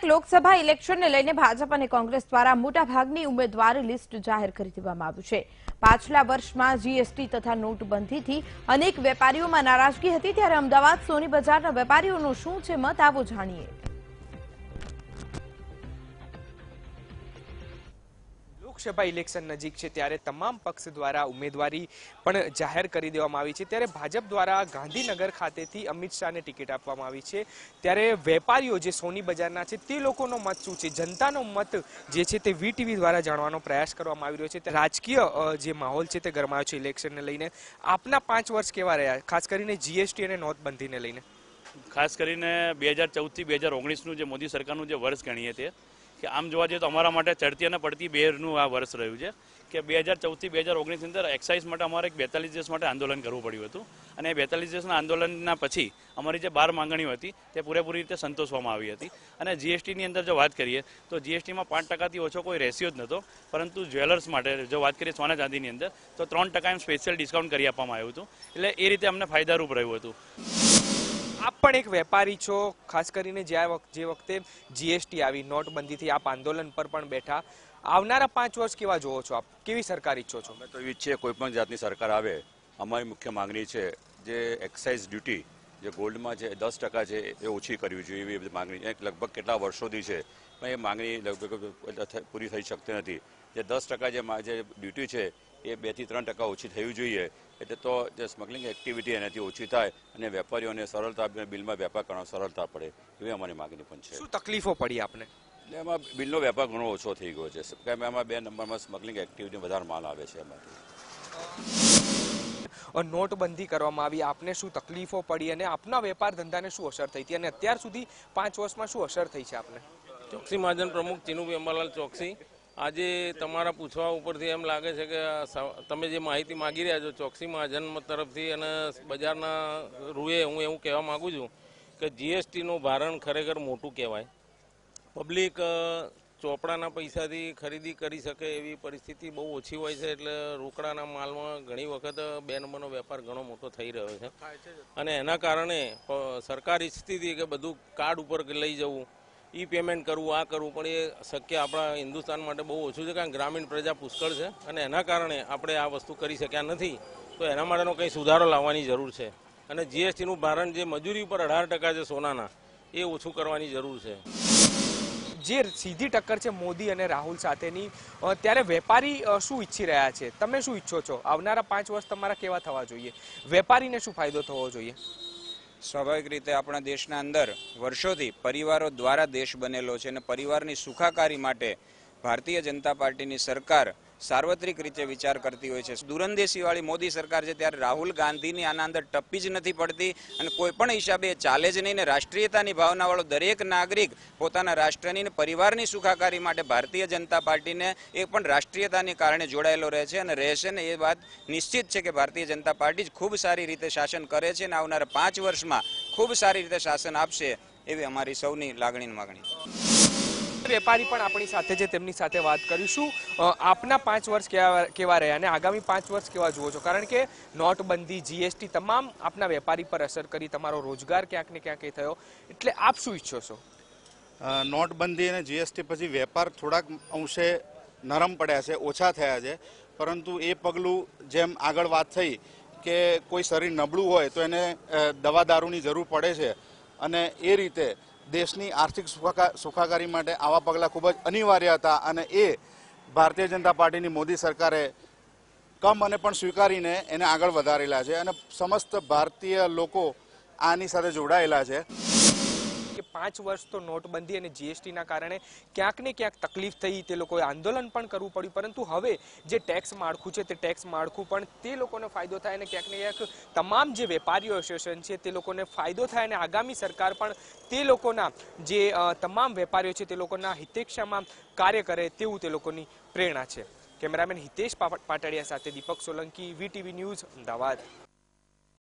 લોકસભા ઇલેક્શનને લઈને ભાજપ અને કોંગ્રેસ દ્વારા મોટાભાગની ઉમેદવારી લિસ્ટ જાહેર કરી દેવામાં આવ્યું છે। પાછલા વર્ષમાં જીએસટી તથા નોટબંધીથી અનેક વેપારીઓમાં નારાજગી હતી, ત્યારે અમદાવાદ સોની બજારના વેપારીઓનો શું છે મત, આવો જાણીએ। લોકસભા ઇલેક્શન નજીક છે ત્યારે તમામ પક્ષ દ્વારા ઉમેદવારી પણ જાહેર કરી દેવામાં આવી છે। ત્યારે ભાજપ દ્વારા ગાંધીનગર ખાતેથી અમિત શાહને ટિકિટ આપવામાં આવી છે। ત્યારે વેપારીઓ જે સોની બજારના છે તે લોકોનો મત શું છે, જનતાનો મત જે છે તે વીટીવી દ્વારા જાણવાનો પ્રયાસ કરવામાં આવી રહ્યો છે। રાજકીય જે માહોલ છે તે ગરમાયો છે ઇલેક્શનને લઈને। આપના 5 વર્ષ કેવા રહ્યા, ખાસ કરીને જીએસટી અને નોટબંધીને લઈને? ખાસ કરીને 2014 થી 2019નું જે મોદી સરકારનું જે વર્ષ ગણીએ તે કે આમ જોવા જઈએ તો અમારા માટે ચડતી અને પડતી બેરનું આ વર્ષ રહ્યું છે કે 2014 થી 2019 અંદર એક્સાઇઝ માટે અમારે 42 દિવસ માટે આંદોલન કરવું પડ્યું હતું, અને 42 દિવસના આંદોલનના પછી અમારી જે 12 માંગણીઓ હતી તે પૂરેપૂરી રીતે સંતોષવામાં આવી હતી। અને જીએસટીની અંદર જો વાત કરીએ તો જીએસટીમાં 5%થી ઓછો કોઈ રેશિયો જ નહોતો, પરંતુ જ્વેલર્સ માટે જો વાત કરીએ સોના ચાંદીની અંદર તો 3% એમ સ્પેશિયલ ડિસ્કાઉન્ટ કરી આપવામાં આવ્યું હતું, એટલે એ રીતે અમને ફાયદારૂપ રહ્યું હતું। આપ પણ એક વેપારી છો, ખાસ કરીને જે વખતે જીએસટી આવી, નોટબંધીથી આપ આંદોલન પર પણ બેઠા। આવનારા 5 વર્ષ કેવા જોવો છો આપ, કેવી સરકાર ઈચ્છો છો? અમે તો ઈચ્છીએ કોઈ પણ જાતની સરકાર આવે। અમારી મુખ્ય માંગણી છે જે એક્સાઇઝ ડ્યુટી જે ગોલ્ડમાં છે 10% છે એ ઓછી કરવી જોઈએ, એવી માંગણી લગભગ કેટલા વર્ષોથી છે, પણ એ માંગણી લગભગ પૂરી થઈ શકતી નથી। જે 10% જે ડ્યુટી છે એ 2 થી 3% ઓછી થવી જોઈએ, એટલે તો જે સ્મગલિંગ એક્ટિવિટી એનાથી ઓછી થાય અને વેપારીઓને સરળતા બિલમાં વેપાર કરવાનો સરળતા પડે, એવી અમારી માગણી પણ છે। શું તકલીફો પડી આપને? એમાં બિલનો વેપાર ઘણો ઓછો થઈ ગયો છે, કેમ એમાં 2 નંબરમાં સ્મગલિંગ એક્ટિવિટી વધારે માલ આવે છે એમાંથી। નોટબંધી કરવામાં આવી, આપને શું તકલીફો પડી અને આપના વેપાર ધંધાને શું અસર થઈ હતી, અને અત્યાર સુધી 5 વર્ષમાં શું અસર થઈ છે આપને? ચોકસી મહાજન પ્રમુખ ચિનુભાઈ અંબાલાલ ચોકસી। આજે તમારા પૂછવા ઉપરથી એમ લાગે છે કે તમે જે માહિતી માગી રહ્યા છો ચોકસી મહાજન તરફથી અને બજારના રૂએ, હું એવું કહેવા માગું છું કે જીએસટીનું ભારણ ખરેખર મોટું કહેવાય। પબ્લિક ચોપડાના પૈસાથી ખરીદી કરી શકે એવી પરિસ્થિતિ બહુ ઓછી હોય છે, એટલે રોકડાના માલમાં ઘણી વખત 2 નંબરનો વેપાર ઘણો મોટો થઈ રહ્યો છે, અને એના કારણે સરકાર ઈચ્છતી હતી કે બધું કાર્ડ ઉપર લઈ જવું, ઈ પેમેન્ટ કરવું, આ કરવું, પણ એ શક્ય આપણા હિન્દુસ્તાન માટે બહુ ઓછું છે, કારણ ગ્રામીણ પ્રજા પુષ્કળ છે, અને એના કારણે આપણે આ વસ્તુ કરી શક્યા નથી। તો એના માટેનો કંઈ સુધારો લાવવાની જરૂર છે, અને જીએસટીનું ભારણ જે મજૂરી ઉપર 18% છે સોનાના, એ ઓછું કરવાની જરૂર છે। જે સીધી ટક્કર છે મોદી અને રાહુલ સાથેની, ત્યારે વેપારી શું ઈચ્છી રહ્યા છે, તમે શું ઈચ્છો છો? આવનારા 5 વર્ષ તમારા કેવા થવા જોઈએ, વેપારીને શું ફાયદો થવો જોઈએ? સ્વાભાવિક રીતે આપણા દેશના અંદર વર્ષોથી પરિવારો દ્વારા દેશ બનેલો છે, અને પરિવારની સુખાકારી માટે ભારતીય જનતા પાર્ટીની સરકાર સાર્વત્રિક રીતે વિચાર કરતી હોય છે। દૂરંદેશીવાળી મોદી સરકાર છે ત્યારે રાહુલ ગાંધીની આના અંદર ટપ્પી જ નથી પડતી, અને કોઈ પણ હિસાબે ચાલે જ નહીં, ને રાષ્ટ્રીયતાની ભાવનાવાળો દરેક નાગરિક પોતાના રાષ્ટ્રની અને પરિવારની સુખાકારી માટે ભારતીય જનતા પાર્ટીને એ પણ રાષ્ટ્રીયતાને કારણે જોડાયેલો રહે છે અને રહેશે, ને એ વાત નિશ્ચિત છે કે ભારતીય જનતા પાર્ટી જ ખૂબ સારી રીતે શાસન કરે છે, અને આવનારા 5 વર્ષમાં ખૂબ સારી રીતે શાસન આપશે, એવી અમારી સૌની લાગણીની માગણી। વેપારી પણ આપણી સાથે છે, તેમની સાથે વાત કરીશું। આપના 5 વર્ષ કેવા રહ્યા અને આગામી 5 વર્ષ કેવા જુઓ છો? કારણ કે નોટબંધી, જીએસટી તમામ આપના વેપારી પર અસર કરી, તમારો રોજગાર ક્યાંક ને ક્યાંક થયો, એટલે આપ શું ઈચ્છો છો? નોટબંધી અને જીએસટી પછી વેપાર થોડાક અંશે નરમ પડ્યા છે, ઓછા થયા છે, પરંતુ એ પગલું જેમ આગળ વાત થઈ કે કોઈ શરીર નબળું હોય તો એને દવા દારૂની જરૂર પડે છે, અને એ રીતે દેશની આર્થિક સુખાકારી માટે આવા પગલાં ખૂબ જ અનિવાર્ય હતા, અને એ ભારતીય જનતા પાર્ટીની મોદી સરકારે કમ અને પણ સ્વીકારીને એને આગળ વધારેલા છે, અને સમસ્ત ભારતીય લોકો આની સાથે જોડાયેલા છે। 5 વર્ષ તો નોટબંધી અને જીએસટીના કારણે ક્યાંક ને ક્યાંક તકલીફ થઈ, તે લોકોએ આંદોલન પણ કરવું પડ્યું, પરંતુ હવે જે ટેક્સ માળખું છે તે ટેક્સ માળખું પણ તે લોકોને ફાયદો થાય, અને ક્યાંક ને ક્યાંક તમામ જે વેપારીઓ એસોસિએશન છે તે લોકોને ફાયદો થાય, અને આગામી સરકાર પણ તે લોકોના જે તમામ વેપારીઓ છે તે લોકોના હિતેચ્છામાં કાર્ય કરે તેવું તે લોકોની પ્રેરણા છે। કેમેરામેન હિતેશ પાટડિયા સાથે દીપક સોલંકી, વીટીવી ન્યૂઝ, અમદાવાદ।